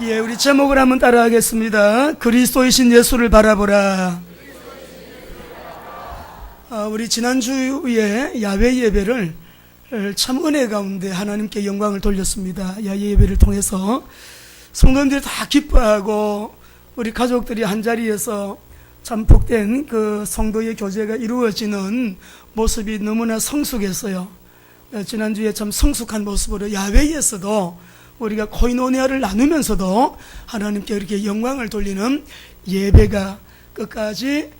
예, 우리 제목을 한번 따라하겠습니다. 그리스도이신 예수를 바라보라. 우리 지난주에 야외 예배를 참 은혜 가운데 하나님께 영광을 돌렸습니다. 야외 예배를 통해서 성도님들이 다 기뻐하고 우리 가족들이 한자리에서 참 복된 그 성도의 교제가 이루어지는 모습이 너무나 성숙했어요. 지난주에 참 성숙한 모습으로 야외에서도 우리가 코이노니아를 나누면서도 하나님께 이렇게 영광을 돌리는 예배가 끝까지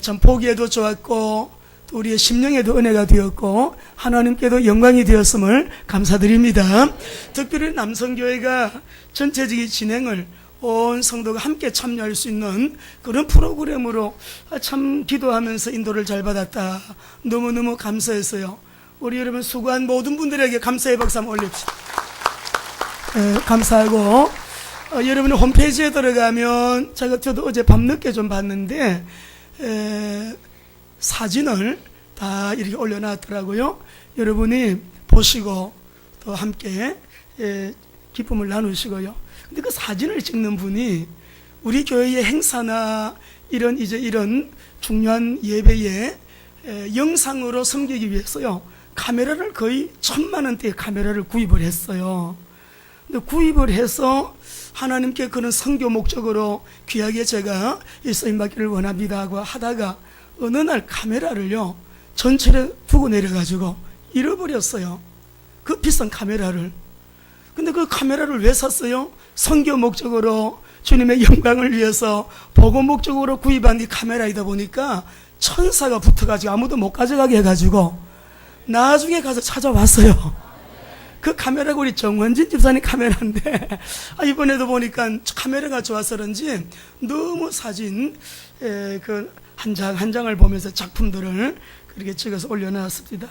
참 보기에도 좋았고 또 우리의 심령에도 은혜가 되었고 하나님께도 영광이 되었음을 감사드립니다. 특별히 남성교회가 전체적인 진행을 온 성도가 함께 참여할 수 있는 그런 프로그램으로 참 기도하면서 인도를 잘 받았다. 너무너무 감사했어요. 우리 여러분 수고한 모든 분들에게 감사의 박수 한번 올립시다. 감사하고 여러분의 홈페이지에 들어가면 저도 어제 밤늦게 좀 봤는데 사진을 다 이렇게 올려놨더라고요. 여러분이 보시고 또 함께 기쁨을 나누시고요. 근데 그 사진을 찍는 분이 우리 교회의 행사나 이런 중요한 예배에 영상으로 섬기기 위해서요, 카메라를 거의 1,000만원대의 카메라를 구입을 했어요. 근데 구입을 해서 하나님께 그런 선교 목적으로 귀하게 제가 이 쓰임받기를 원합니다 하고 하다가 어느 날 카메라를요 전철에 두고 내려가지고 잃어버렸어요. 그 비싼 카메라를. 근데 그 카메라를 왜 샀어요? 선교 목적으로 주님의 영광을 위해서 복음 목적으로 구입한 이 카메라이다 보니까 천사가 붙어가지고 아무도 못 가져가게 해가지고 나중에 가서 찾아왔어요. 그 카메라가 우리 정원진 집사님 카메라인데 이번에도 보니까 카메라가 좋아서 그런지 너무 사진 그 한 장 한 장을 보면서 작품들을 그렇게 찍어서 올려놨습니다.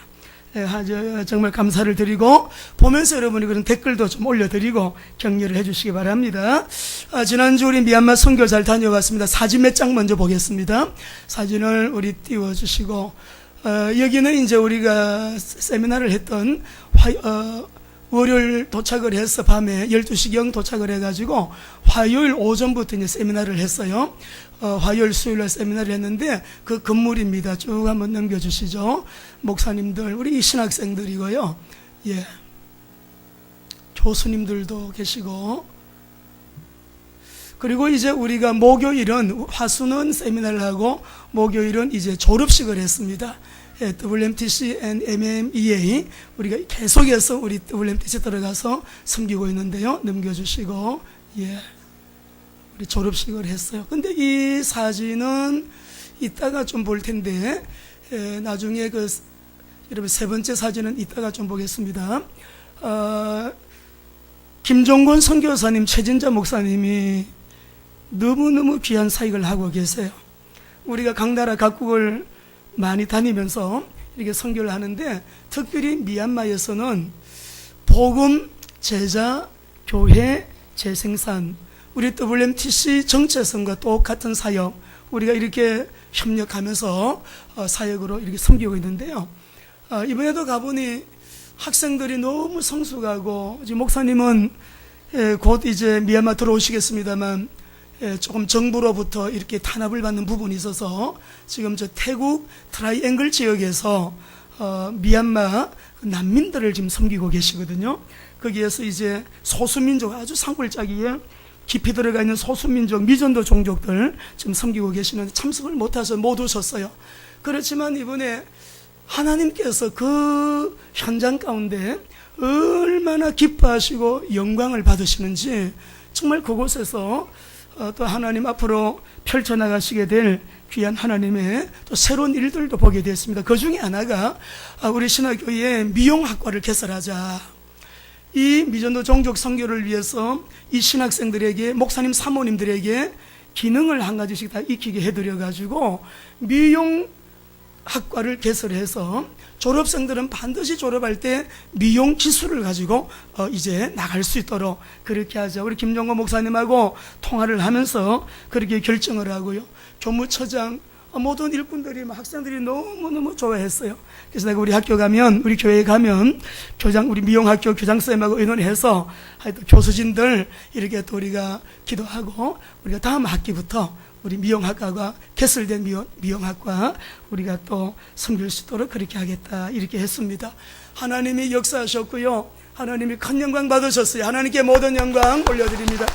정말 감사를 드리고 보면서 여러분이 그런 댓글도 좀 올려드리고 격려를 해주시기 바랍니다. 지난주 우리 미얀마 선교 잘 다녀왔습니다. 사진 몇 장 먼저 보겠습니다. 사진을 우리 띄워주시고 여기는 이제 우리가 세미나를 했던 월요일 도착을 해서 밤에 12시경 도착을 해가지고 화요일 오전부터 이제 세미나를 했어요. 화요일 수요일날 세미나를 했는데 그 건물입니다. 쭉 한번 넘겨주시죠. 목사님들, 우리 신학생들이고요. 예. 교수님들도 계시고. 그리고 이제 우리가 목요일은 화수는 세미나를 하고 목요일은 이제 졸업식을 했습니다. WMTC and MMEA 우리가 계속해서 우리 WMTC 들어가서 섬기고 있는데요. 넘겨주시고, 예, 우리 졸업식을 했어요. 근데 이 사진은 이따가 좀 볼 텐데 나중에 여러분 세 번째 사진은 이따가 좀 보겠습니다. 김종건 선교사님, 최진자 목사님이 너무너무 귀한 사역을 하고 계세요. 우리가 각 나라 각국을 많이 다니면서 이렇게 선교를 하는데 특별히 미얀마에서는 복음, 제자, 교회, 재생산, 우리 WMTC 정체성과 똑같은 사역, 우리가 이렇게 협력하면서 사역으로 이렇게 섬기고 있는데요. 이번에도 가보니 학생들이 너무 성숙하고, 지금 목사님은 곧 이제 미얀마 들어오시겠습니다만 조금 정부로부터 이렇게 탄압을 받는 부분이 있어서 지금 저 태국 트라이앵글 지역에서 미얀마 난민들을 지금 섬기고 계시거든요. 거기에서 이제 소수민족, 아주 산골짜기에 깊이 들어가 있는 소수민족, 미전도 종족들 지금 섬기고 계시는데 참석을 못해서 못 오셨어요. 그렇지만 이번에 하나님께서 그 현장 가운데 얼마나 기뻐하시고 영광을 받으시는지 정말 그곳에서 또 하나님 앞으로 펼쳐나가시게 될 귀한 하나님의 또 새로운 일들도 보게 됐습니다. 그 중에 하나가 우리 신학교에 미용학과를 개설하자. 이 미전도 종족 선교를 위해서 이 신학생들에게, 목사님 사모님들에게 기능을 한 가지씩 다 익히게 해드려가지고 미용학과를 개설해서 졸업생들은 반드시 졸업할 때 미용 기술을 가지고 이제 나갈 수 있도록 그렇게 하자. 우리 김종건 목사님하고 통화를 하면서 그렇게 결정을 하고요. 교무처장 모든 일꾼들이 학생들이 너무너무 좋아했어요. 그래서 내가 우리 학교 가면, 우리 교회에 가면 우리 미용학교 교장선생님하고 의논해서 하여튼 교수진들 이렇게 또 우리가 기도하고 우리가 다음 학기부터 우리 미용학과가 개설된 미용학과 우리가 또 섬길 수 있도록 그렇게 하겠다 이렇게 했습니다. 하나님이 역사하셨고요. 하나님이 큰 영광 받으셨어요. 하나님께 모든 영광 올려드립니다.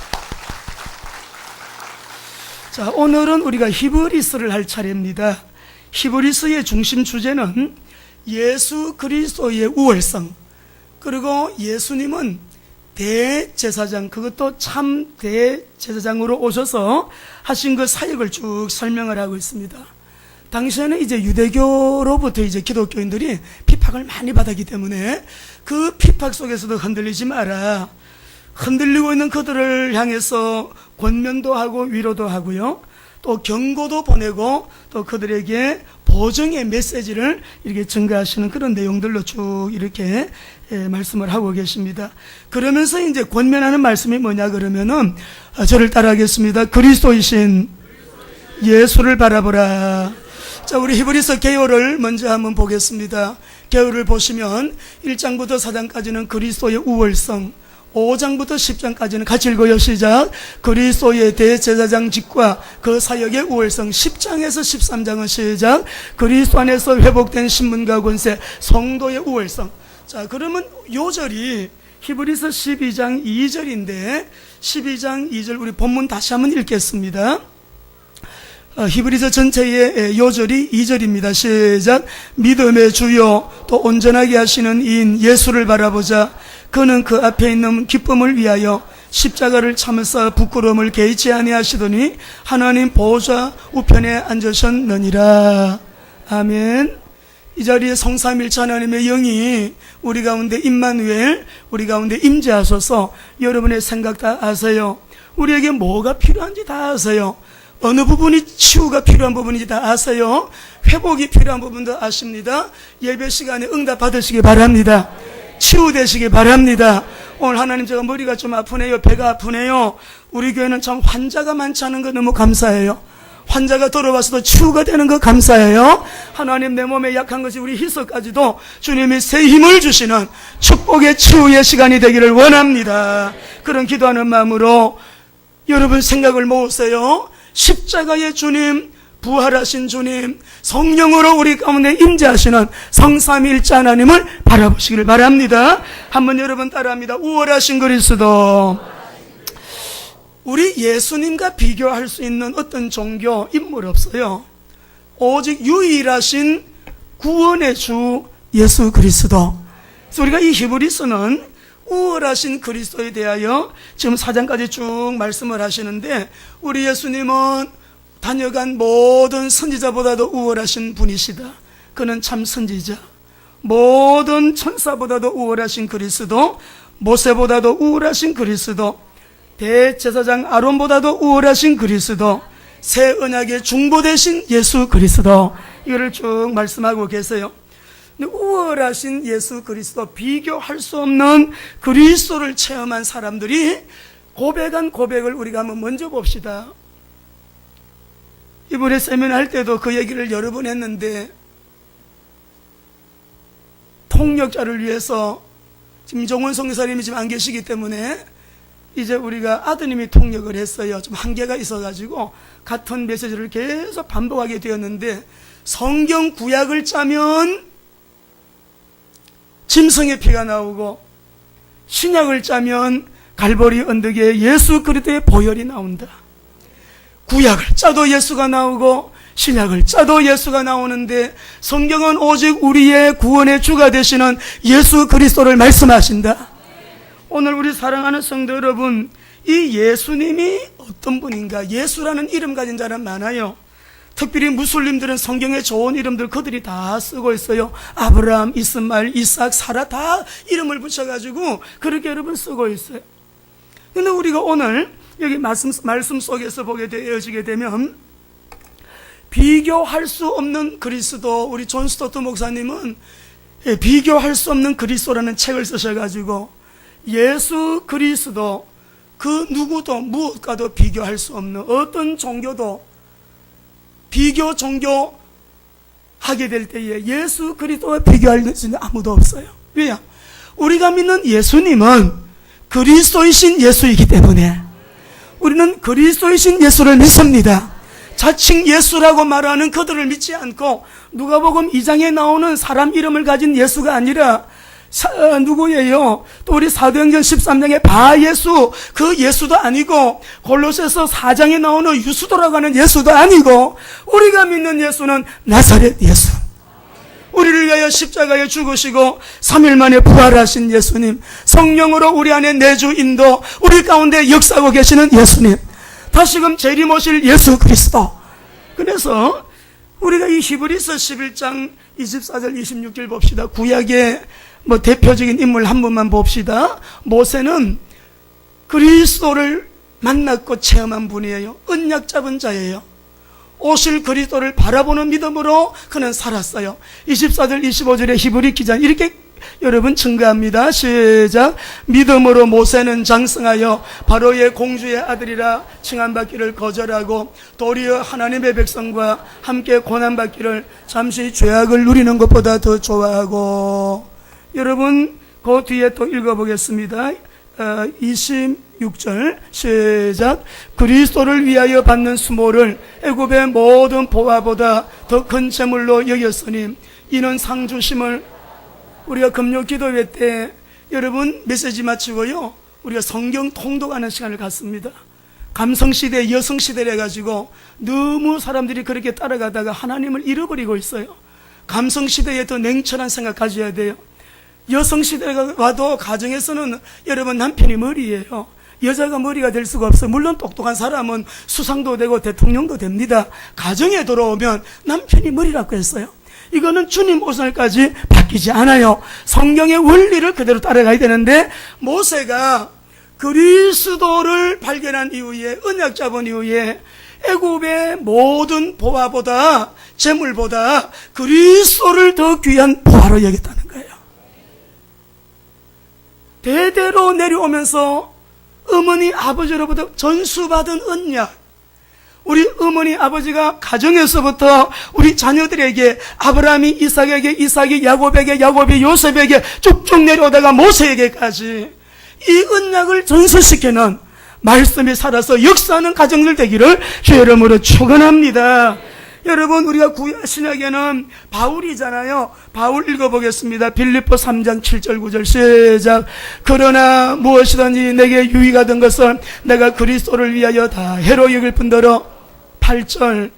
자, 오늘은 우리가 히브리서를 할 차례입니다. 히브리서의 중심 주제는 예수 그리스도의 우월성, 그리고 예수님은 대제사장, 그것도 참 대제사장으로 오셔서 하신 그 사역을 쭉 설명을 하고 있습니다. 당시에는 이제 유대교로부터 이제 기독교인들이 핍박을 많이 받았기 때문에 그 핍박 속에서도 흔들리지 마라. 흔들리고 있는 그들을 향해서 권면도 하고 위로도 하고요. 또 경고도 보내고 또 그들에게 보정의 메시지를 이렇게 전가하시는 그런 내용들로 쭉 이렇게 말씀을 하고 계십니다. 그러면서 이제 권면하는 말씀이 뭐냐 그러면은 저를 따라하겠습니다. 그리스도이신 예수를 바라보라. 자, 우리 히브리서 개요를 먼저 한번 보겠습니다. 개요를 보시면 1장부터 4장까지는 그리스도의 우월성, 5장부터 10장까지는 같이 읽어요. 시작. 그리스도의 대제사장직과 그 사역의 우월성. 10장에서 13장은 시작. 그리스도 안에서 회복된 신분과 권세, 성도의 우월성. 자, 그러면 요절이 히브리서 12장 2절인데 12장 2절 우리 본문 다시 한번 읽겠습니다. 히브리서 전체의 요절이 2절입니다. 시작. 믿음의 주요 또 온전하게 하시는 이인 예수를 바라보자. 그는 그 앞에 있는 기쁨을 위하여 십자가를 참으사 부끄러움을 개의치 아니하시더니 하나님 보좌 우편에 앉으셨느니라. 아멘. 이 자리에 성삼일체 하나님의 영이 우리 가운데 임마누엘, 우리 가운데 임재하소서. 여러분의 생각 다 아세요. 우리에게 뭐가 필요한지 다 아세요. 어느 부분이 치유가 필요한 부분인지 다 아세요. 회복이 필요한 부분도 아십니다. 예배 시간에 응답 받으시기 바랍니다. 치유되시기 바랍니다. 오늘 하나님, 제가 머리가 좀 아프네요, 배가 아프네요. 우리 교회는 참 환자가 많지 않은 거 너무 감사해요. 환자가 돌아와서도 치유가 되는 거 감사해요. 하나님, 내 몸에 약한 것이 우리 희석까지도 주님이 새 힘을 주시는 축복의 치유의 시간이 되기를 원합니다. 그런 기도하는 마음으로 여러분 생각을 모으세요. 십자가의 주님, 부활하신 주님, 성령으로 우리 가운데 임재하시는 성삼일체 하나님을 바라보시기를 바랍니다. 한번 여러분 따라합니다. 우월하신 그리스도. 우리 예수님과 비교할 수 있는 어떤 종교, 인물 없어요. 오직 유일하신 구원의 주 예수 그리스도. 그래서 우리가 이 히브리서는 우월하신 그리스도에 대하여 지금 4장까지 쭉 말씀을 하시는데, 우리 예수님은 다녀간 모든 선지자보다도 우월하신 분이시다. 그는 참 선지자. 모든 천사보다도 우월하신 그리스도, 모세보다도 우월하신 그리스도, 대제사장 아론보다도 우월하신 그리스도, 새 언약의 중보 되신 예수 그리스도. 이거를 쭉 말씀하고 계세요. 근데 우월하신 예수 그리스도, 비교할 수 없는 그리스도를 체험한 사람들이 고백한 고백을 우리가 한번 먼저 봅시다. 이번에 세미나 할 때도 그 얘기를 여러 번 했는데, 통역자를 위해서 지금 정원 성교사님이 지금 안 계시기 때문에 이제 우리가 아드님이 통역을 했어요. 좀 한계가 있어가지고 같은 메시지를 계속 반복하게 되었는데, 성경 구약을 짜면 짐승의 피가 나오고, 신약을 짜면 갈보리 언덕에 예수 그리스도의 보혈이 나온다. 구약을 짜도 예수가 나오고 신약을 짜도 예수가 나오는데, 성경은 오직 우리의 구원의 주가 되시는 예수 그리스도를 말씀하신다. 오늘 우리 사랑하는 성도 여러분, 이 예수님이 어떤 분인가? 예수라는 이름 가진 자는 많아요. 특별히 무슬림들은 성경에 좋은 이름들 그들이 다 쓰고 있어요. 아브라함, 이스마엘, 이삭, 사라 다 이름을 붙여가지고 그렇게 여러분 쓰고 있어요. 근데 우리가 오늘 여기 말씀 속에서 보게 되어지게 되면, 비교할 수 없는 그리스도, 우리 존 스토트 목사님은 비교할 수 없는 그리스도라는 책을 쓰셔가지고 예수 그리스도, 그 누구도 무엇과도 비교할 수 없는, 어떤 종교도 비교 종교 하게 될 때에 예수 그리스도와 비교할 수는 아무도 없어요. 왜냐? 우리가 믿는 예수님은 그리스도이신 예수이기 때문에 우리는 그리스도이신 예수를 믿습니다. 자칭 예수라고 말하는 그들을 믿지 않고 누가복음 2장에 나오는 사람 이름을 가진 예수가 아니라 누구예요? 또 우리 사도행전 13장의 바예수, 그 예수도 아니고 골로새서 4장에 나오는 유수도라고 하는 예수도 아니고 우리가 믿는 예수는 나사렛 예수, 우리를 위하여 십자가에 죽으시고 3일 만에 부활하신 예수님, 성령으로 우리 안에 내주 인도 우리 가운데 역사하고 계시는 예수님, 다시금 재림오실 예수 그리스도. 그래서 우리가 이 히브리서 11장 24절 26절 봅시다. 구약의 대표적인 인물 한 분만 봅시다. 모세는 그리스도를 만났고 체험한 분이에요. 언약 잡은 자예요. 오실 그리스도를 바라보는 믿음으로 그는 살았어요. 24절 25절의 히브리 기자는 이렇게 여러분 증거합니다. 시작. 믿음으로 모세는 장성하여 바로의 공주의 아들이라 칭함받기를 거절하고 도리어 하나님의 백성과 함께 고난받기를 잠시 죄악을 누리는 것보다 더 좋아하고. 여러분 그 뒤에 또 읽어보겠습니다. 26절 시작. 그리스도를 위하여 받는 수모를 애굽의 모든 보화보다 더 큰 재물로 여겼으니 이는 상 주심을. 우리가 금요 기도회 때 여러분 메시지 마치고요 우리가 성경 통독하는 시간을 갖습니다. 감성시대 여성시대를 해가지고 너무 사람들이 그렇게 따라가다가 하나님을 잃어버리고 있어요. 감성시대에 더 냉철한 생각 가져야 돼요. 여성시대가 와도 가정에서는 여러분 남편이 머리예요. 여자가 머리가 될 수가 없어요. 물론 똑똑한 사람은 수상도 되고 대통령도 됩니다. 가정에 들어오면 남편이 머리라고 했어요. 이거는 주님 오늘까지 바뀌지 않아요. 성경의 원리를 그대로 따라가야 되는데 모세가 그리스도를 발견한 이후에 언약 잡은 이후에 애굽의 모든 보화보다 재물보다 그리스도를 더 귀한 보화로 여겼다는 거예요. 대대로 내려오면서 어머니 아버지로부터 전수받은 언약, 우리 어머니 아버지가 가정에서부터 우리 자녀들에게 아브라함이 이삭에게, 이삭이 야곱에게, 야곱이 요셉에게 쭉쭉 내려오다가 모세에게까지 이 언약을 전수시키는 말씀이 살아서 역사하는 가정들 되기를 주의 이름으로 축원합니다. 여러분 우리가 구약 신약에는 바울이잖아요. 바울 읽어보겠습니다. 빌립보 3장 7절 9절 시작. 그러나 무엇이든지 내게 유익하던 것을 내가 그리스도를 위하여 다 해로 여길 뿐더러 8절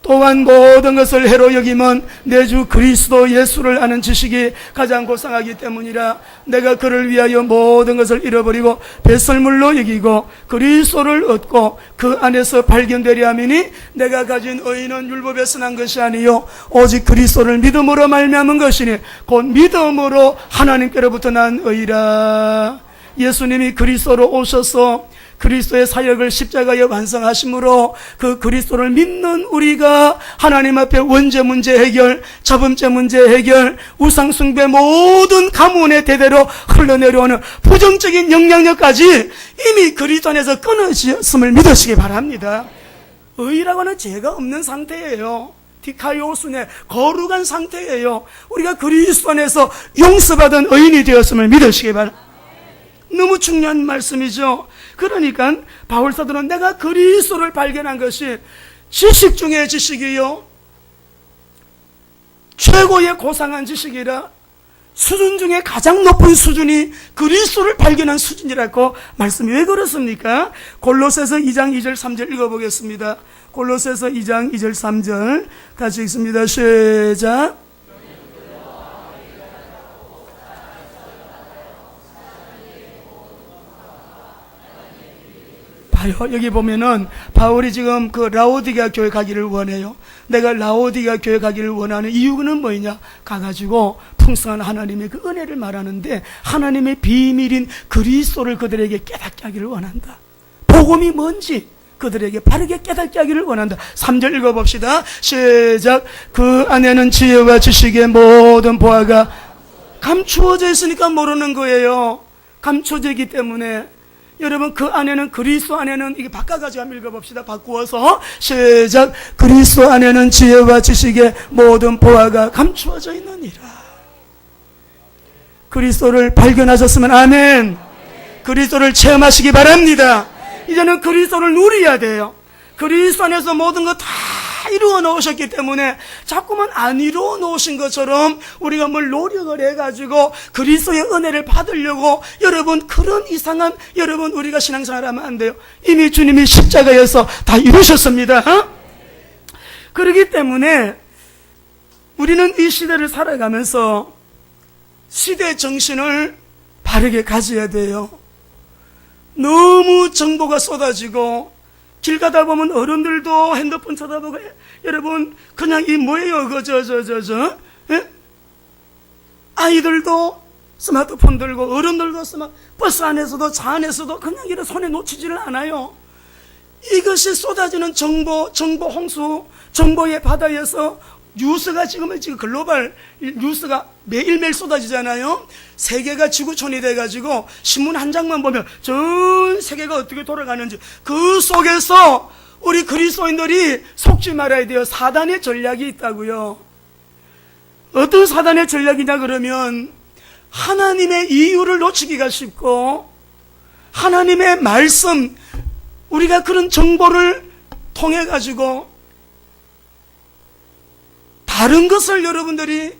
또한 모든 것을 해로 여김은 내 주 그리스도 예수를 아는 지식이 가장 고상하기 때문이라. 내가 그를 위하여 모든 것을 잃어버리고 배설물로 여기고 그리스도를 얻고 그 안에서 발견되려 함이니 내가 가진 의는 율법에서 난 것이 아니요 오직 그리스도를 믿음으로 말미암은 것이니 곧 믿음으로 하나님께로부터 난 의라. 예수님이 그리스도로 오셔서 그리스도의 사역을 십자가에 완성하심으로 그 그리스도를 믿는 우리가 하나님 앞에 원죄 문제 해결, 자범죄 문제 해결, 우상숭배 모든 가문의 대대로 흘러내려오는 부정적인 영향력까지 이미 그리스도 안에서 끊어졌음을 믿으시기 바랍니다. 의라고 하는 죄가 없는 상태예요. 디카이오순의 거룩한 상태예요. 우리가 그리스도 안에서 용서받은 의인이 되었음을 믿으시기 바랍니다. 너무 중요한 말씀이죠. 그러니까 바울 사도는 내가 그리스도를 발견한 것이 지식 중에 지식이요 최고의 고상한 지식이라 수준 중에 가장 높은 수준이 그리스도를 발견한 수준이라고 말씀이 왜 그렇습니까? 골로새서 2장 2절 3절 읽어보겠습니다. 골로새서 2장 2절 3절 같이 읽습니다. 시작. 봐요. 여기 보면은 바울이 지금 그 라오디게아 교회 가기를 원해요. 내가 라오디게아 교회 가기를 원하는 이유는 뭐냐? 가가지고 풍성한 하나님의 그 은혜를 말하는데 하나님의 비밀인 그리스도를 그들에게 깨닫게 하기를 원한다. 복음이 뭔지 그들에게 바르게 깨닫게 하기를 원한다. 3절 읽어봅시다. 시작. 그 안에는 지혜와 지식의 모든 보화가 감추어져 있으니까 모르는 거예요. 감춰져 있기 때문에 여러분 그 안에는 그리스도 안에는 이게 바꿔가지고 한번 읽어봅시다. 바꾸어서 시작. 그리스도 안에는 지혜와 지식의 모든 보화가 감추어져 있느니라. 그리스도를 발견하셨으면 아멘. 그리스도를 체험하시기 바랍니다. 이제는 그리스도를 누려야 돼요. 그리스도 안에서 모든 거 다 이루어 놓으셨기 때문에 자꾸만 안 이루어 놓으신 것처럼 우리가 뭘 노력을 해가지고 그리스도의 은혜를 받으려고 여러분 그런 이상한 여러분 우리가 신앙생활하면 안 돼요. 이미 주님이 십자가에서 다 이루셨습니다. 그렇기 때문에 우리는 이 시대를 살아가면서 시대 정신을 바르게 가져야 돼요. 너무 정보가 쏟아지고 길 가다 보면 어른들도 핸드폰 쳐다보고 여러분 그냥 이 뭐예요 아이들도 스마트폰 들고 어른들도 버스 안에서도 차 안에서도 그냥 이런 손에 놓치지를 않아요. 이것이 쏟아지는 정보 홍수 정보의 바다에서 뉴스가 지금 글로벌 뉴스가 매일매일 쏟아지잖아요. 세계가 지구촌이 돼가지고 신문 한 장만 보면 전 세계가 어떻게 돌아가는지 그 속에서 우리 그리스도인들이 속지 말아야 돼요. 사단의 전략이 있다고요. 어떤 사단의 전략이냐 그러면 하나님의 이유를 놓치기가 쉽고 하나님의 말씀 우리가 그런 정보를 통해 가지고 다른 것을 여러분들이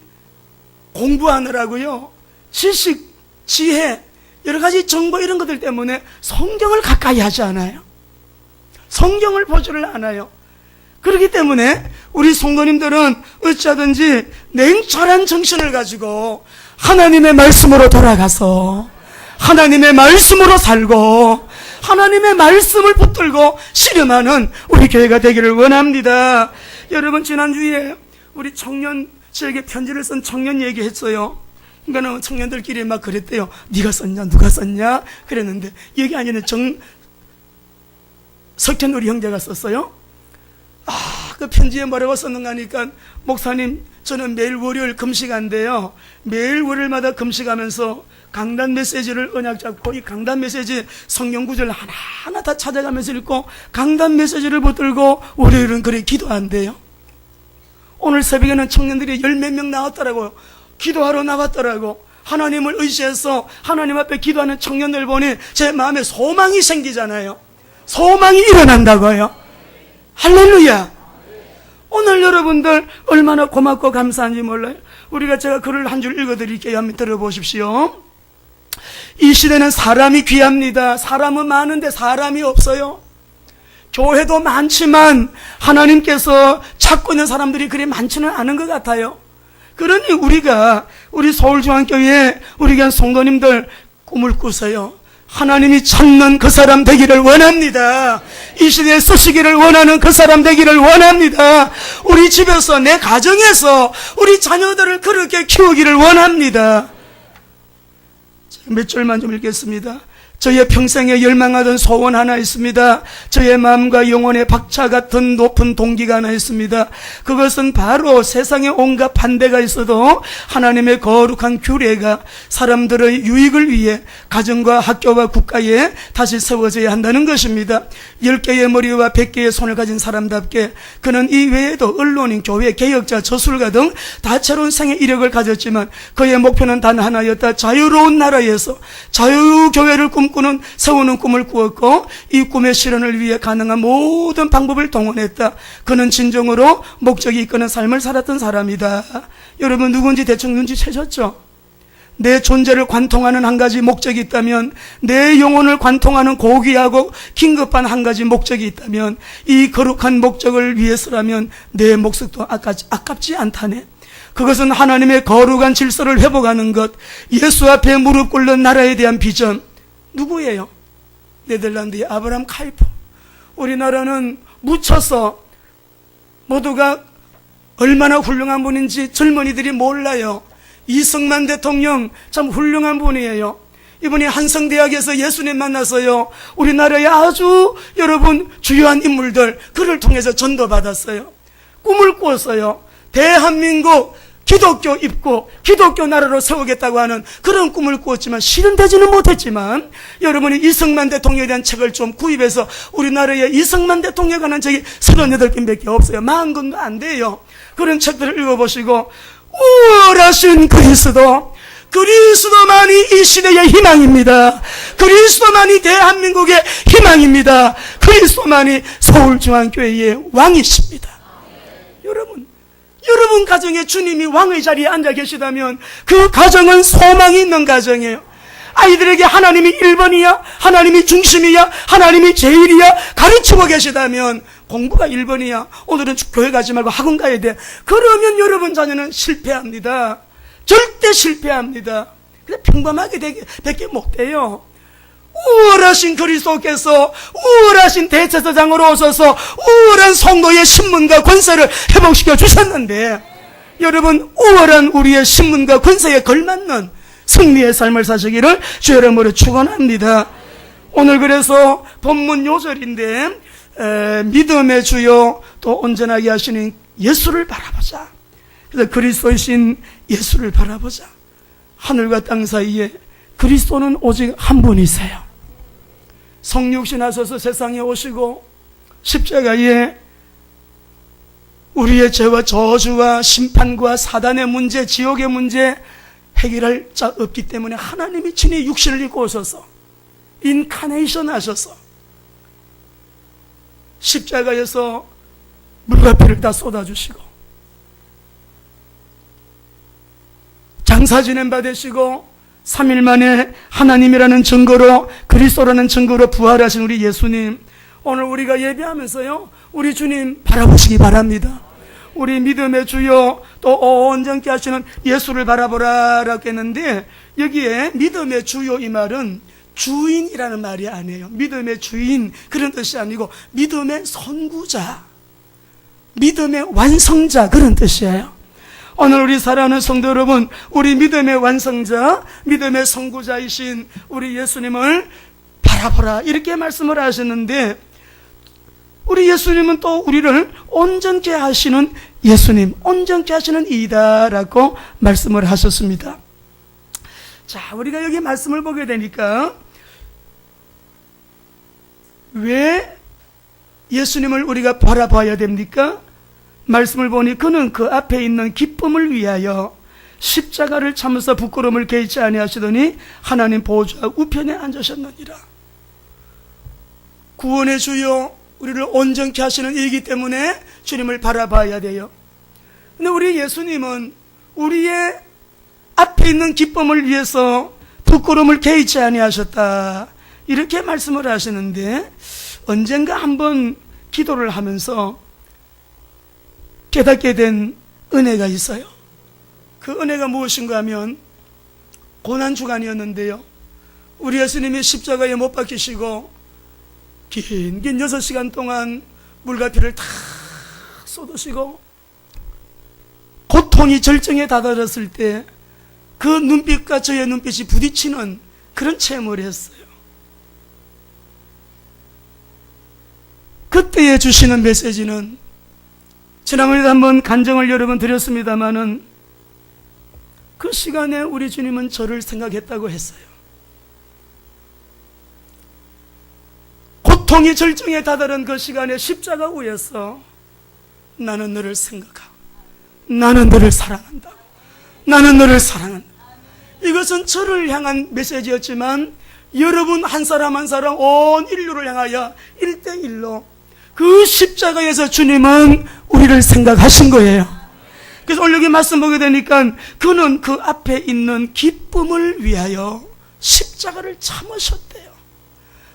공부하느라고요. 지식, 지혜, 여러 가지 정보 이런 것들 때문에 성경을 가까이 하지 않아요. 성경을 보지를 않아요. 그렇기 때문에 우리 성도님들은 어찌하든지 냉철한 정신을 가지고 하나님의 말씀으로 돌아가서 하나님의 말씀으로 살고 하나님의 말씀을 붙들고 씨름하는 우리 교회가 되기를 원합니다. 여러분 지난주에 우리 청년 저에게 편지를 쓴 청년 얘기했어요. 그러니까 청년들끼리 막 그랬대요. 네가 썼냐 누가 썼냐 그랬는데 여기 아니는 석현 우리 형제가 썼어요. 그 편지에 뭐라고 썼는가 하니까 목사님 저는 매일 월요일 금식한대요. 매일 월요일마다 금식하면서 강단 메시지를 언약 잡고 이 강단 메시지 성경 구절 하나하나 다 찾아가면서 읽고 강단 메시지를 붙들고 월요일은 그래 기도한대요. 오늘 새벽에는 청년들이 10몇 명 나왔더라고요. 기도하러 나왔더라고. 하나님을 의지해서 하나님 앞에 기도하는 청년들 보니 제 마음에 소망이 생기잖아요. 소망이 일어난다고요. 할렐루야. 오늘 여러분들 얼마나 고맙고 감사한지 몰라요. 제가 글을 한 줄 읽어드릴게요. 한번 들어보십시오. 이 시대는 사람이 귀합니다. 사람은 많은데 사람이 없어요. 교회도 많지만 하나님께서 찾고 있는 사람들이 그리 많지는 않은 것 같아요. 그러니 우리 서울중앙교회 우리 교회 성도님들 꿈을 꾸세요. 하나님이 찾는 그 사람 되기를 원합니다. 이 시대에 쓰시기를 원하는 그 사람 되기를 원합니다. 우리 집에서 내 가정에서 우리 자녀들을 그렇게 키우기를 원합니다. 몇 줄만 좀 읽겠습니다. 저의 평생에 열망하던 소원 하나 있습니다. 저의 마음과 영혼의 박차 같은 높은 동기가 하나 있습니다. 그것은 바로 세상에 온갖 반대가 있어도 하나님의 거룩한 규례가 사람들의 유익을 위해 가정과 학교와 국가에 다시 세워져야 한다는 것입니다. 10개의 머리와 100개의 손을 가진 사람답게 그는 이 외에도 언론인, 교회, 개혁자, 저술가 등 다채로운 생의 이력을 가졌지만 그의 목표는 단 하나였다. 자유로운 나라에서 자유교회를 세우는 꿈을 꾸었고 이 꿈의 실현을 위해 가능한 모든 방법을 동원했다. 그는 진정으로 목적이 이끄는 삶을 살았던 사람이다. 여러분 누군지 대충 눈치채셨죠? 내 존재를 관통하는 한 가지 목적이 있다면, 내 영혼을 관통하는 고귀하고 긴급한 한 가지 목적이 있다면, 이 거룩한 목적을 위해서라면 내 목숨도 아깝지 않다네. 그것은 하나님의 거룩한 질서를 회복하는 것, 예수 앞에 무릎 꿇는 나라에 대한 비전. 누구예요? 네덜란드의 아브라함 카이프. 우리나라는 묻혀서 모두가 얼마나 훌륭한 분인지 젊은이들이 몰라요. 이승만 대통령 참 훌륭한 분이에요. 이분이 한성대학에서 예수님 만났어요. 우리나라의 아주 여러분 주요한 인물들 그를 통해서 전도받았어요. 꿈을 꾸었어요. 대한민국 기독교 입고 기독교 나라로 세우겠다고 하는 그런 꿈을 꾸었지만 실현되지는 못했지만, 여러분이 이승만 대통령에 대한 책을 좀 구입해서 우리나라에 이승만 대통령에 관한 책이 38권밖에 없어요. 40권도 안 돼요. 그런 책들을 읽어보시고, 우월하신 그리스도만이 이 시대의 희망입니다. 그리스도만이 대한민국의 희망입니다. 그리스도만이 서울중앙교회의 왕이십니다. 여러분 가정에 주님이 왕의 자리에 앉아 계시다면 그 가정은 소망이 있는 가정이에요. 아이들에게 하나님이 1번이야, 하나님이 중심이야, 하나님이 제일이야 가르치고 계시다면 공부가 1번이야, 오늘은 교회 가지 말고 학원 가야 돼, 그러면 여러분 자녀는 실패합니다. 절대 실패합니다. 그냥 평범하게 밖에 못 돼요. 우월하신 그리스도께서 우월하신 대제사장으로 오셔서 우월한 성도의 신문과 권세를 회복시켜 주셨는데, 여러분 우월한 우리의 신문과 권세에 걸맞는 승리의 삶을 사시기를 주의 이름으로 축원합니다. 오늘 그래서 본문 요절인데, 믿음의 주요 또 온전하게 하시는 예수를 바라보자. 그래서 그리스도이신 예수를 바라보자. 하늘과 땅 사이에 그리스도는 오직 한 분이세요. 성육신 하셔서 세상에 오시고 십자가에 우리의 죄와 저주와 심판과 사단의 문제, 지옥의 문제 해결할 자 없기 때문에 하나님이 친히 육신을 입고 오셔서 인카네이션 하셔서 십자가에서 물과 피를 다 쏟아주시고 장사 지냄 받으시고 3일 만에 하나님이라는 증거로, 그리스도라는 증거로 부활하신 우리 예수님, 오늘 우리가 예배하면서요 우리 주님 바라보시기 바랍니다. 우리 믿음의 주요 또 온전케 하시는 예수를 바라보라라고 했는데, 여기에 믿음의 주요 이 말은 주인이라는 말이 아니에요. 믿음의 주인 그런 뜻이 아니고 믿음의 선구자, 믿음의 완성자 그런 뜻이에요. 오늘 우리 사랑하는 성도 여러분, 우리 믿음의 완성자, 믿음의 선구자이신 우리 예수님을 바라보라 이렇게 말씀을 하셨는데, 우리 예수님은 또 우리를 온전케 하시는 예수님, 온전케 하시는 이다라고 말씀을 하셨습니다. 자, 우리가 여기 말씀을 보게 되니까 왜 예수님을 우리가 바라봐야 됩니까? 말씀을 보니 그는 그 앞에 있는 기쁨을 위하여 십자가를 참으사 부끄러움을 개의치 아니하시더니 하나님 보좌 우편에 앉으셨느니라. 구원의 주요 우리를 온전케 하시는 이이기 때문에 주님을 바라봐야 돼요. 근데 우리 예수님은 우리의 앞에 있는 기쁨을 위해서 부끄러움을 개의치 아니하셨다 이렇게 말씀을 하시는데, 언젠가 한번 기도를 하면서 깨닫게 된 은혜가 있어요. 그 은혜가 무엇인가 하면 고난주간이었는데요, 우리 예수님이 십자가에 못 박히시고 긴 6시간 동안 물과 피를 다 쏟으시고 고통이 절정에 다다랐을 때 그 눈빛과 저의 눈빛이 부딪히는 그런 체험을 했어요. 그때에 주시는 메시지는, 지난번에도 한번 간증을 여러 번 드렸습니다마는, 그 시간에 우리 주님은 저를 생각했다고 했어요. 고통이 절정에 다다른 그 시간에 십자가 위에서 나는 너를 생각하고 나는 너를 사랑한다, 나는 너를 사랑한다. 이것은 저를 향한 메시지였지만 여러분 한 사람 한 사람 온 인류를 향하여 1대1로 그 십자가에서 주님은 우리를 생각하신 거예요. 그래서 오늘 여기 말씀 보게 되니까 그는 그 앞에 있는 기쁨을 위하여 십자가를 참으셨대요.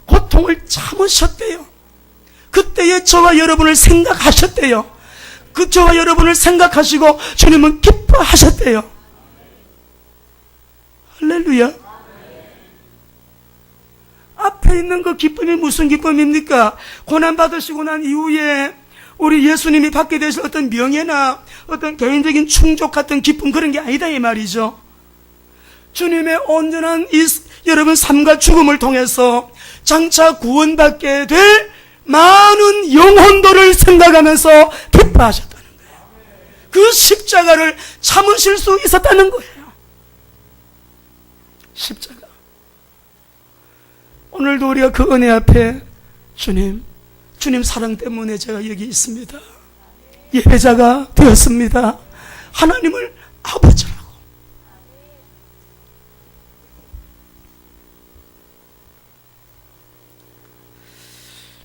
고통을 참으셨대요. 그때에 저와 여러분을 생각하셨대요. 그 저와 여러분을 생각하시고 주님은 기뻐하셨대요. 할렐루야. 앞에 있는 그 기쁨이 무슨 기쁨입니까? 고난받으시고 난 이후에 우리 예수님이 받게 되실 어떤 명예나 어떤 개인적인 충족 같은 기쁨, 그런 게 아니다 이 말이죠. 주님의 온전한 이 여러분 삶과 죽음을 통해서 장차 구원받게 될 많은 영혼들을 생각하면서 기뻐하셨다는 거예요. 그 십자가를 참으실 수 있었다는 거예요. 십자가. 오늘도 우리가 그 은혜 앞에 주님 사랑 때문에 제가 여기 있습니다. 예배자가 되었습니다. 하나님을 아버지라고.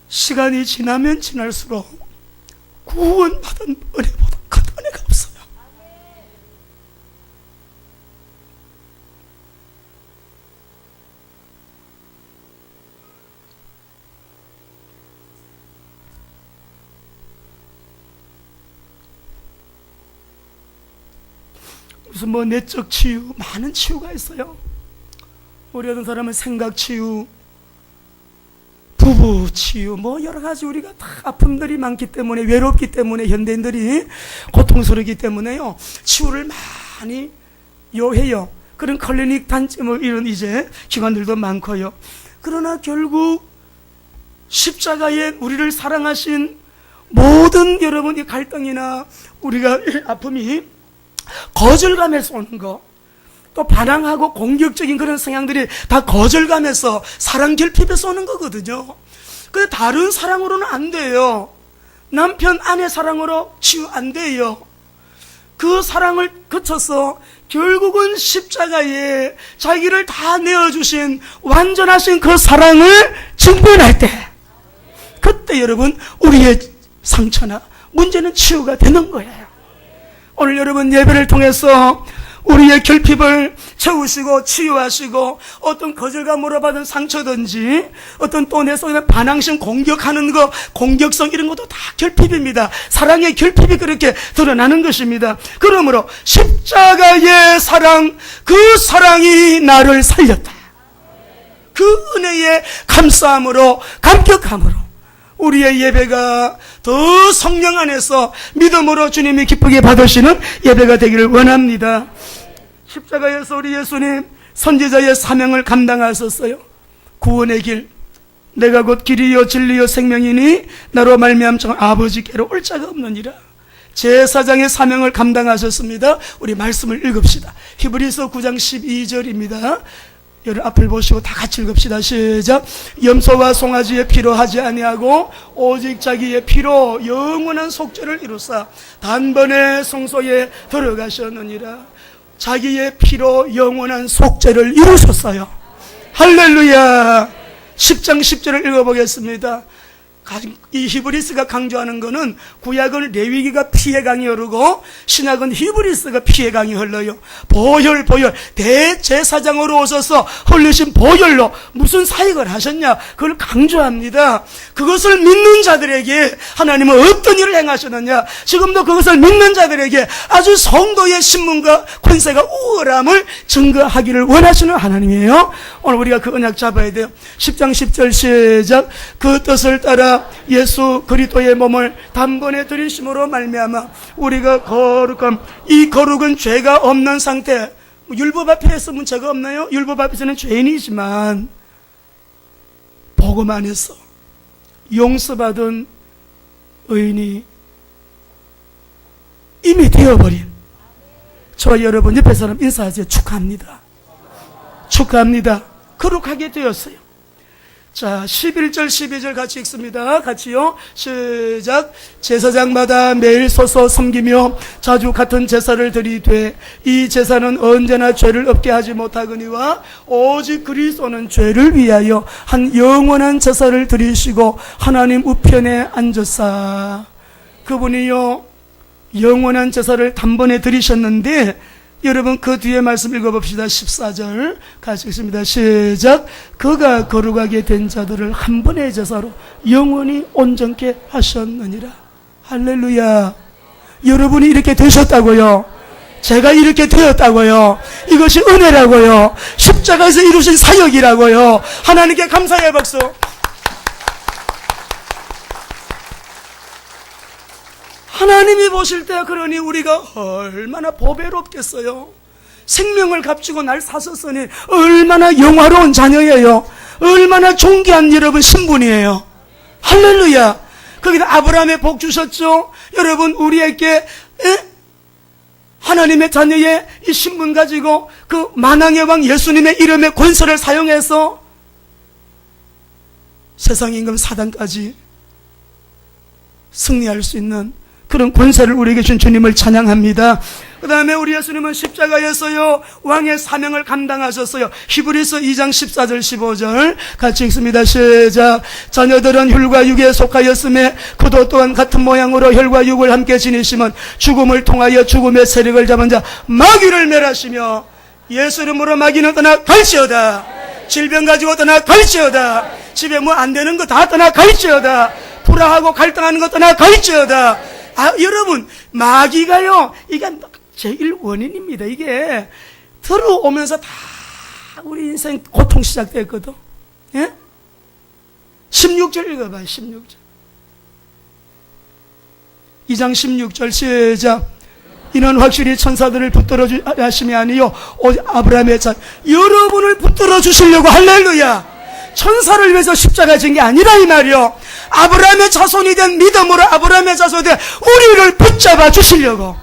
시간이 지나면 지날수록 구원받은 은혜보다 큰 은혜가 없어요. 무슨 내적 치유, 많은 치유가 있어요. 우리 어떤 사람은 생각 치유, 부부 치유, 여러 가지 우리가 다 아픔들이 많기 때문에, 외롭기 때문에, 현대인들이 고통스럽기 때문에요, 치유를 많이 요해요. 그런 클리닉 단체 이런 이제 기관들도 많고요. 그러나 결국 십자가에 우리를 사랑하신 모든 여러분의 갈등이나 우리가 아픔이 거절감에서 오는 거, 또 반항하고 공격적인 그런 성향들이 다 거절감에서, 사랑 결핍에서 오는 거거든요. 그 다른 사랑으로는 안 돼요. 남편 아내 사랑으로 치유 안 돼요. 그 사랑을 거쳐서 결국은 십자가에 자기를 다 내어주신 완전하신 그 사랑을 증언할 때, 그때 여러분 우리의 상처나 문제는 치유가 되는 거예요. 오늘 여러분 예배를 통해서 우리의 결핍을 채우시고 치유하시고, 어떤 거절감으로 받은 상처든지, 어떤 또 내 속에 반항심, 공격하는 거, 공격성 이런 것도 다 결핍입니다. 사랑의 결핍이 그렇게 드러나는 것입니다. 그러므로 십자가의 사랑, 그 사랑이 나를 살렸다. 그 은혜의 감사함으로, 감격함으로 우리의 예배가 더 성령 안에서 믿음으로 주님이 기쁘게 받으시는 예배가 되기를 원합니다. 십자가에서 우리 예수님 선지자의 사명을 감당하셨어요. 구원의 길, 내가 곧 길이요 진리요 생명이니 나로 말미암 아버지께로 올 자가 없느니라. 제사장의 사명을 감당하셨습니다. 우리 말씀을 읽읍시다. 히브리서 9장 12절입니다. 여러분 앞을 보시고 다 같이 읽읍시다. 시작. 염소와 송아지의 피로 하지 아니하고 오직 자기의 피로 영원한 속죄를 이루사 단번에 성소에 들어가셨느니라. 자기의 피로 영원한 속죄를 이루셨어요. 할렐루야. 10장 10절을 읽어보겠습니다. 이 히브리스가 강조하는 것은 구약은 레위기가 피의 강이 흐르고 신약은 히브리스가 피의 강이 흘러요. 보혈 대제사장으로 오셔서 흘리신 보혈로 무슨 사역을 하셨냐, 그걸 강조합니다. 그것을 믿는 자들에게 하나님은 어떤 일을 행하셨느냐, 지금도 그것을 믿는 자들에게 아주 성도의 신문과 권세가 우월함을 증거하기를 원하시는 하나님이에요. 오늘 우리가 그 언약 잡아야 돼요. 10장 10절 시작. 그 뜻을 따라 예수 그리스도의 몸을 단번에 들이심으로 말미암아 우리가 거룩함, 이 거룩은 죄가 없는 상태. 율법 앞에서 문제가 없나요? 율법 앞에서는 죄인이지만 복음 안에서 용서받은 의인이 이미 되어버린 저와 여러분 옆에 사람 인사하세요. 축하합니다. 축하합니다. 거룩하게 되었어요. 자, 11절 12절 같이 읽습니다. 같이요. 시작. 제사장마다 매일 서서 섬기며 자주 같은 제사를 드리되 이 제사는 언제나 죄를 없게 하지 못하거니와 오직 그리스도는 죄를 위하여 한 영원한 제사를 드리시고 하나님 우편에 앉으사. 그분이요 영원한 제사를 단번에 드리셨는데, 여러분 그 뒤에 말씀 읽어봅시다. 14절 같이 읽습니다. 시작. 그가 거룩하게 된 자들을 한 번의 제사로 영원히 온전케 하셨느니라. 할렐루야. 여러분이 이렇게 되셨다고요. 제가 이렇게 되었다고요. 이것이 은혜라고요. 십자가에서 이루신 사역이라고요. 하나님께 감사의 박수. 하나님이 보실 때 그러니 우리가 얼마나 보배롭겠어요. 생명을 값주고 날 사셨으니 얼마나 영화로운 자녀예요. 얼마나 존귀한 여러분 신분이에요. 할렐루야. 거기다 아브라함의 복 주셨죠. 여러분 우리에게 하나님의 자녀의 이 신분 가지고 그 만왕의 왕 예수님의 이름의 권세를 사용해서 세상 임금 사단까지 승리할 수 있는 그런 권세를 우리에게 준 주님을 찬양합니다. 그 다음에 우리 예수님은 십자가에서요 왕의 사명을 감당하셨어요. 히브리서 2장 14절 15절 같이 읽습니다. 시작. 자녀들은 혈과 육에 속하였음에 그도 또한 같은 모양으로 혈과 육을 함께 지니시면 죽음을 통하여 죽음의 세력을 잡은 자 마귀를 멸하시며 예수 이름으로 마귀는 떠나갈지어다. 질병 가지고 떠나갈지어다. 집에 뭐 안 되는 거 다 떠나갈지어다. 불화하고 갈등하는 거 떠나갈지어다. 여러분, 마귀가요, 이게 제일 원인입니다. 이게 들어오면서 다 우리 인생 고통 시작됐거든. 예? 16절 읽어봐요. 16절. 2장 16절 시작. 이는 확실히 천사들을 붙들어 하심이 아니요 오직 아브라함의 자 여러분을 붙들어 주시려고. 할렐루야. 천사를 위해서 십자가 진 게 아니라 이 말이요, 아브라함의 자손이 된 믿음으로 아브라함의 자손이 된 우리를 붙잡아 주시려고.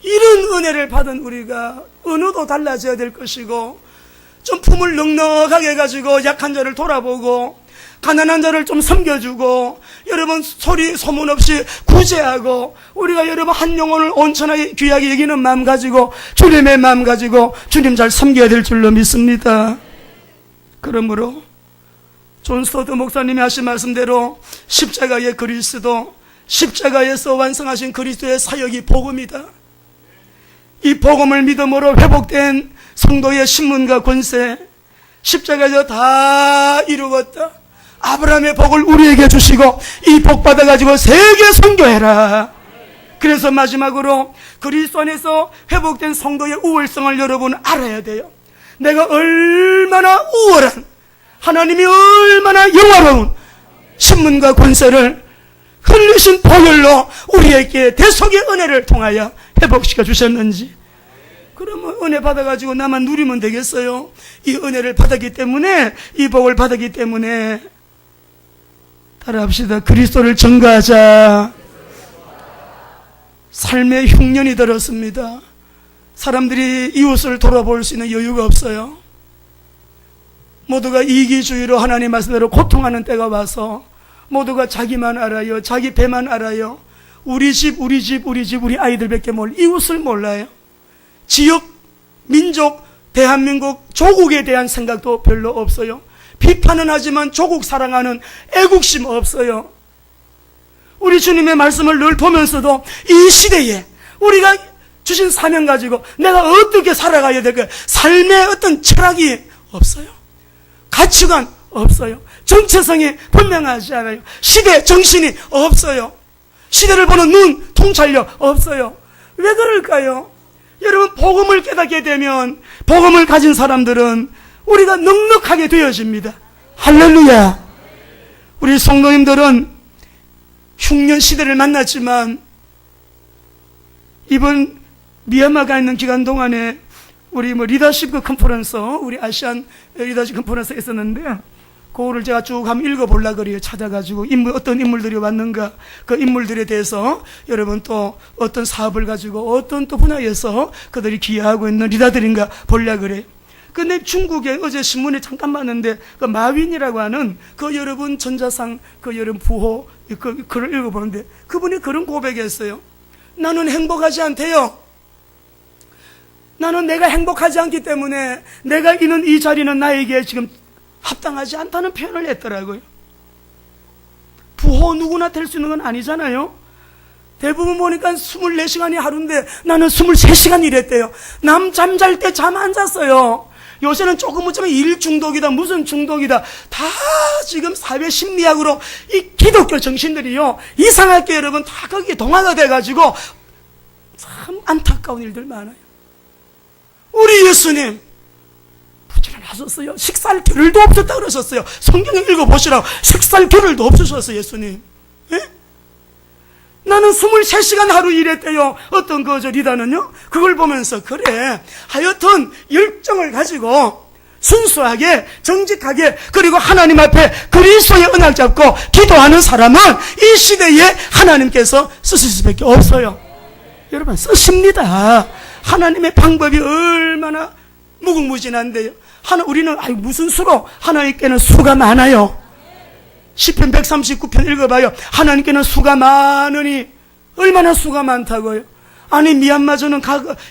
이런 은혜를 받은 우리가 언어도 달라져야 될 것이고, 좀 품을 넉넉하게 가지고 약한 자를 돌아보고 가난한 자를 좀 섬겨주고, 여러분 소리 소문 없이 구제하고, 우리가 여러분 한 영혼을 온전하게 귀하게 여기는 마음 가지고 주님의 마음 가지고 주님 잘 섬겨야 될 줄로 믿습니다. 그러므로 존 스토트 목사님이 하신 말씀대로 십자가의 그리스도, 십자가에서 완성하신 그리스도의 사역이 복음이다. 이 복음을 믿음으로 회복된 성도의 신분과 권세, 십자가에서 다 이루었다. 아브라함의 복을 우리에게 주시고 이 복 받아가지고 세계 선교해라. 그래서 마지막으로 그리스도 안에서 회복된 성도의 우월성을 여러분 알아야 돼요. 내가 얼마나 우월한, 하나님이 얼마나 영화로운 신분과 권세를 흘리신 보혈로 우리에게 대속의 은혜를 통하여 회복시켜 주셨는지. 그러면 은혜 받아가지고 나만 누리면 되겠어요? 이 은혜를 받았기 때문에, 이 복을 받았기 때문에 따라합시다. 그리스도를 전가하자. 삶의 흉년이 들었습니다. 사람들이 이웃을 돌아볼 수 있는 여유가 없어요. 모두가 이기주의로 하나님 말씀대로 고통하는 때가 와서 모두가 자기만 알아요. 자기 배만 알아요. 우리 집, 우리 집, 우리 집, 우리 아이들밖에 몰라요. 이웃을 몰라요. 지역, 민족, 대한민국, 조국에 대한 생각도 별로 없어요. 비판은 하지만 조국 사랑하는 애국심 없어요. 우리 주님의 말씀을 늘 보면서도 이 시대에 우리가 주신 사명 가지고 내가 어떻게 살아가야 될까? 삶의 어떤 철학이 없어요. 가치관 없어요. 정체성이 분명하지 않아요. 시대 정신이 없어요. 시대를 보는 눈, 통찰력 없어요. 왜 그럴까요? 여러분, 복음을 깨닫게 되면, 복음을 가진 사람들은 우리가 넉넉하게 되어집니다. 할렐루야. 우리 성도님들은 흉년 시대를 만났지만 이번 미얀마가 있는 기간 동안에 우리 리더십 컨퍼런스, 우리 아시안 리더십 컨퍼런스 있었는데, 그거를 제가 쭉 한번 읽어보려고 그래요. 찾아가지고 어떤 인물들이 왔는가, 그 인물들에 대해서 여러분 또 어떤 사업을 가지고 어떤 또 분야에서 그들이 기여하고 있는 리더들인가 보려고 그래요. 근데 중국에 어제 신문에 잠깐 봤는데, 그 마윈이라고 하는 그 여러분 전자상 그 여러분 부호 그 글을 읽어보는데, 그분이 그런 고백했어요. 나는 행복하지 않대요. 나는 내가 행복하지 않기 때문에 내가 있는 이 자리는 나에게 지금 합당하지 않다는 표현을 했더라고요. 부호 누구나 될 수 있는 건 아니잖아요. 대부분 보니까 24시간이 하루인데 나는 23시간 일했대요. 남 잠잘 때 잠 안 잤어요. 요새는 조금 웃자면 일 중독이다, 무슨 중독이다, 다 지금 사회 심리학으로 이 기독교 정신들이요, 이상하게 여러분 다 거기에 동화가 돼가지고 참 안타까운 일들 많아요. 우리 예수님 부지런하셨어요. 식사할 겨를도 없었다 그러셨어요. 성경에 읽어보시라고. 식사할 겨를도 없으셨어요, 예수님. 예? 나는 23시간 하루 일했대요. 어떤 리더는요, 그걸 보면서, 그래, 하여튼 열정을 가지고 순수하게 정직하게 그리고 하나님 앞에 그리스도의 언약 잡고 기도하는 사람은 이 시대에 하나님께서 쓰실 수밖에 없어요. 여러분 쓰십니다. 하나님의 방법이 얼마나 무궁무진한데요. 우리는 무슨 수로? 하나님께는 수가 많아요. 시편 139편 읽어봐요. 하나님께는 수가 많으니 얼마나 수가 많다고요. 아니 미얀마저는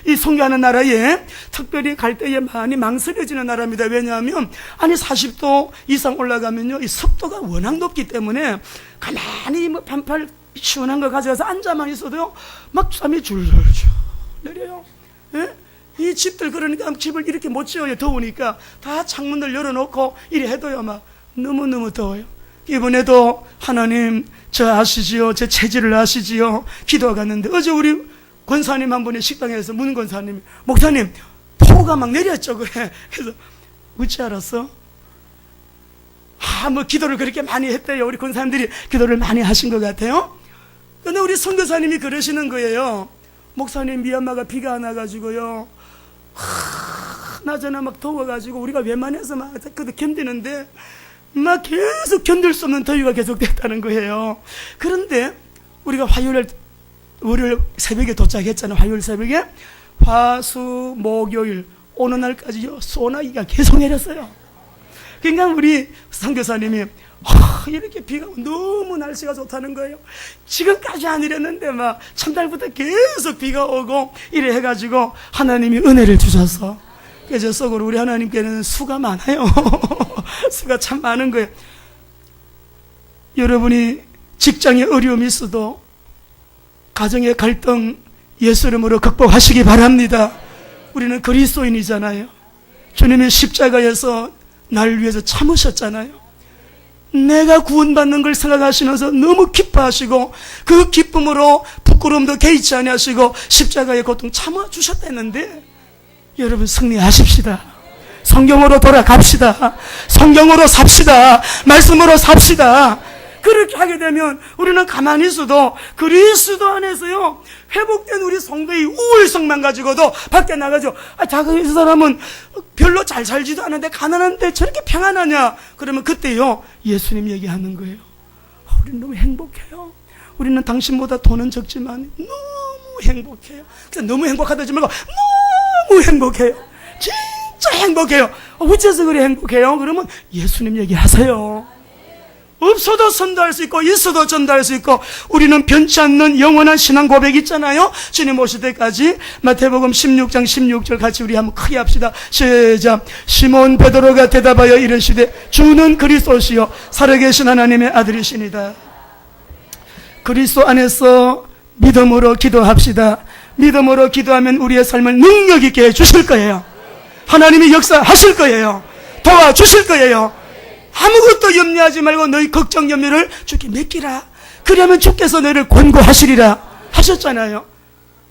이 선교하는 나라에 특별히 갈 때에 많이 망설여지는 나라입니다. 왜냐하면 40도 이상 올라가면요 이 습도가 워낙 높기 때문에 가만히 반팔 시원한 거 가져가서 앉아만 있어도요 막 땀이 줄줄 내려요. 예? 이 집들 그러니까 집을 이렇게 못 지어요. 더우니까 다 창문을 열어놓고 이래 해도요 막 너무너무 더워요. 이번에도 하나님 저 아시지요? 제 체질을 아시지요? 기도가 갔는데 어제 우리 권사님 한 분이 식당에서 문 권사님이 목사님 폭우가 막 내렸죠. 그래. 그래서 어찌 알았어? 뭐 기도를 그렇게 많이 했대요. 우리 권사님들이 기도를 많이 하신 것 같아요. 근데 우리 선교사님이 그러시는 거예요. 목사님 미얀마가 비가 안 와가지고요 낮에는 막 더워가지고 우리가 웬만해서 막 견디는데 막 계속 견딜 수 없는 더위가 계속 됐다는 거예요. 그런데 우리가 월요일 새벽에 도착했잖아요. 화요일 새벽에 화수 목요일 오는 날까지요 소나기가 계속 내렸어요. 그러니까 우리 선교사님이 이렇게 비가 너무 날씨가 좋다는 거예요. 지금까지 안 이랬는데 막 첫날부터 계속 비가 오고 이래 해가지고 하나님이 은혜를 주셔서 그래서 속으로 우리 하나님께는 수가 많아요. 수가 참 많은 거예요. 여러분이 직장에 어려움이 있어도 가정의 갈등 예수 이름으로 극복하시기 바랍니다. 우리는 그리스도인이잖아요. 주님이 십자가에서 나를 위해서 참으셨잖아요. 내가 구원받는 걸 생각하시면서 너무 기뻐하시고 그 기쁨으로 부끄러움도 개의치 아니하시고 십자가의 고통 참아주셨다는데 여러분 승리하십시다. 성경으로 돌아갑시다. 성경으로 삽시다. 말씀으로 삽시다. 그렇게 하게 되면 우리는 가만히 있어도 그리스도 안에서요 회복된 우리 성도의 우월성만 가지고도 밖에 나가죠. 이 사람은 별로 잘 살지도 않은데 가난한데 저렇게 평안하냐? 그러면 그때요 예수님 얘기하는 거예요. 우리는 너무 행복해요. 우리는 당신보다 돈은 적지만 너무 행복해요. 그래서 너무 행복하다지 말고 너무 행복해요. 진짜 행복해요. 어째서 그래 행복해요? 그러면 예수님 얘기하세요. 없어도 선도할 수 있고 있어도 전도할 수 있고 우리는 변치 않는 영원한 신앙 고백 있잖아요. 주님 오실 때까지. 마태복음 16장 16절 같이 우리 한번 크게 합시다. 시작. 시몬 베드로가 대답하여 이르시되 주는 그리스도시요 살아계신 하나님의 아들이시니다. 그리스도 안에서 믿음으로 기도합시다. 믿음으로 기도하면 우리의 삶을 능력 있게 해주실 거예요. 하나님이 역사하실 거예요. 도와주실 거예요. 아무것도 염려하지 말고 너희 걱정 염려를 주께 맡기라. 그러면 주께서 너희를 권고하시리라 하셨잖아요.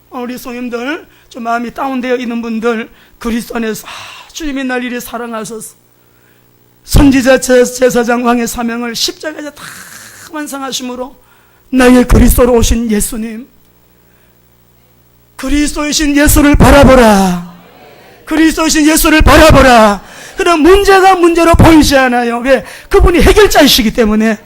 우리 성님들 좀 마음이 다운되어 있는 분들 그리스도 안에서 주님이 날 이리 사랑하셔서 선지자 제사장 왕의 사명을 십자가에서 다 완성하심으로 나의 그리스도로 오신 예수님 그리스도이신 예수를 바라보라. 그리스도이신 예수를 바라보라. 그럼 문제가 문제로 보이지 않아요. 왜? 그분이 해결자이시기 때문에.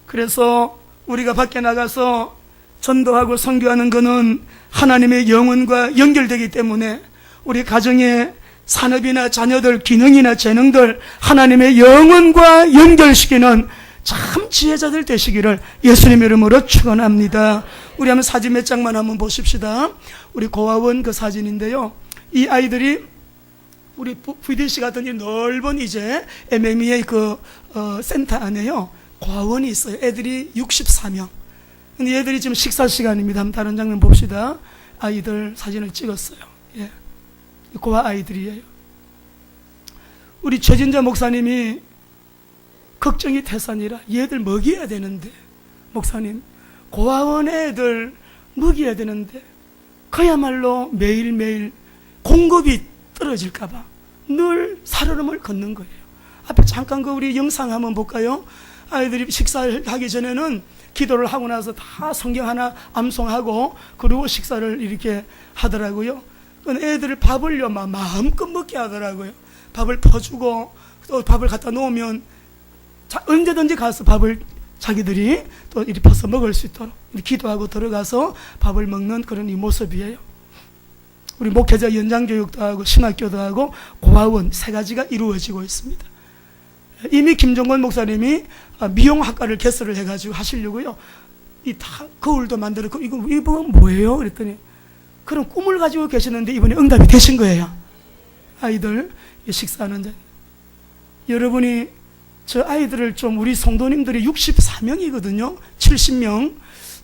그래서 우리가 밖에 나가서 전도하고 선교하는 것은 하나님의 영혼과 연결되기 때문에 우리 가정의 산업이나 자녀들 기능이나 재능들 하나님의 영혼과 연결시키는 참 지혜자들 되시기를 예수님 이름으로 축원합니다. 우리 한번 사진 몇 장만 한번 보십시다. 우리 고아원 그 사진인데요. 이 아이들이 우리 VDC 같은 이 넓은 이제 MME의 센터 안에요 고아원이 있어요. 애들이 64명. 근데 얘들이 지금 식사 시간입니다. 한번 다른 장면 봅시다. 아이들 사진을 찍었어요. 예, 고아 아이들이에요. 우리 최진자 목사님이 걱정이 태산이라 얘들 먹여야 되는데 목사님 고아원 애들 먹여야 되는데 그야말로 매일매일 공급이 떨어질까봐 늘 살얼음을 걷는 거예요. 앞에 잠깐 우리 영상 한번 볼까요? 아이들이 식사를 하기 전에는 기도를 하고 나서 다 성경 하나 암송하고 그리고 식사를 이렇게 하더라고요. 애들을 밥을요 마음껏 먹게 하더라고요. 밥을 퍼주고 또 밥을 갖다 놓으면 언제든지 가서 밥을 자기들이 또 이리 퍼서 먹을 수 있도록 기도하고 들어가서 밥을 먹는 그런 이 모습이에요. 우리 목회자 연장교육도 하고 신학교도 하고 고아원 3가지가 이루어지고 있습니다. 이미 김정권 목사님이 미용학과를 개설을 해가지고 하시려고요. 이 다 거울도 만들었고 이건 뭐예요? 그랬더니 그런 꿈을 가지고 계시는데 이번에 응답이 되신 거예요. 아이들 식사하는 자. 여러분이 저 아이들을 좀 우리 성도님들이 64명이거든요. 70명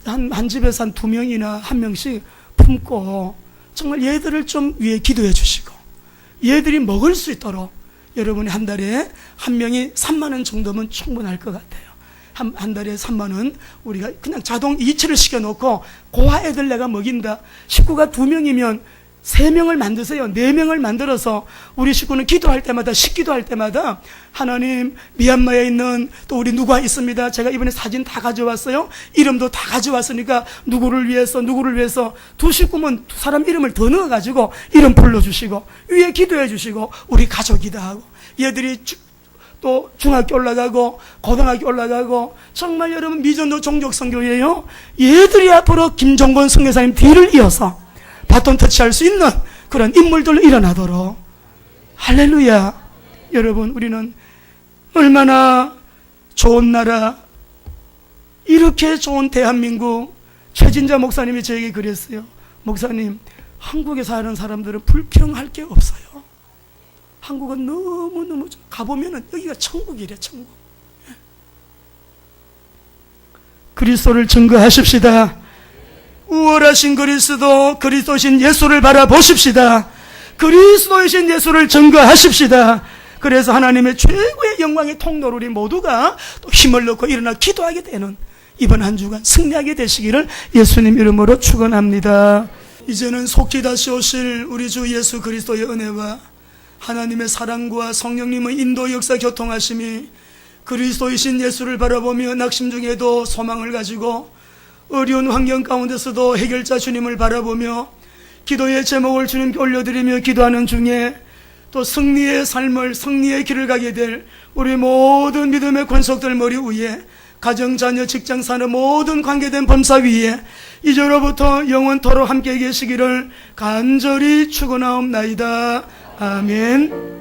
한 집에서 한 2명이나 1명씩 품고 정말 얘들을 좀 위해 기도해 주시고 얘들이 먹을 수 있도록 여러분이 한 달에 한 명이 3만 원 정도면 충분할 것 같아요. 한 달에 3만 원 우리가 그냥 자동 이체를 시켜놓고 고아 애들 내가 먹인다. 식구가 2명이면 3명을 만드세요. 4명을 만들어서 우리 식구는 기도할 때마다 식기도할 때마다 하나님 미얀마에 있는 또 우리 누가 있습니다. 제가 이번에 사진 다 가져왔어요. 이름도 다 가져왔으니까 누구를 위해서 2식구면 2사람 이름을 더 넣어가지고 이름 불러주시고 위에 기도해 주시고 우리 가족이다 하고 얘들이 또 중학교 올라가고 고등학교 올라가고 정말 여러분 미전도 종족선교예요. 얘들이 앞으로 김정권 선교사님 뒤를 이어서 바톤 터치할 수 있는 그런 인물들로 일어나도록. 할렐루야. 여러분 우리는 얼마나 좋은 나라, 이렇게 좋은 대한민국. 최진자 목사님이 저에게 그랬어요. 목사님, 한국에 사는 사람들은 불평할 게 없어요. 한국은 너무너무 가보면은 여기가 천국이래. 천국. 그리스도를 증거하십시다. 우월하신 그리스도신 예수를 바라보십시다. 그리스도이신 예수를 증거하십시다. 그래서 하나님의 최고의 영광의 통로로 우리 모두가 또 힘을 넣고 일어나 기도하게 되는 이번 한 주간 승리하게 되시기를 예수님 이름으로 축원합니다. 이제는 속히 다시 오실 우리 주 예수 그리스도의 은혜와 하나님의 사랑과 성령님의 인도 역사 교통하심이 그리스도이신 예수를 바라보며 낙심 중에도 소망을 가지고 어려운 환경 가운데서도 해결자 주님을 바라보며 기도의 제목을 주님께 올려드리며 기도하는 중에 또 승리의 삶을, 승리의 길을 가게 될 우리 모든 믿음의 권속들 머리 위에 가정, 자녀, 직장, 산업 모든 관계된 범사 위에 이제로부터 영원토록 함께 계시기를 간절히 축원하옵나이다. 아멘.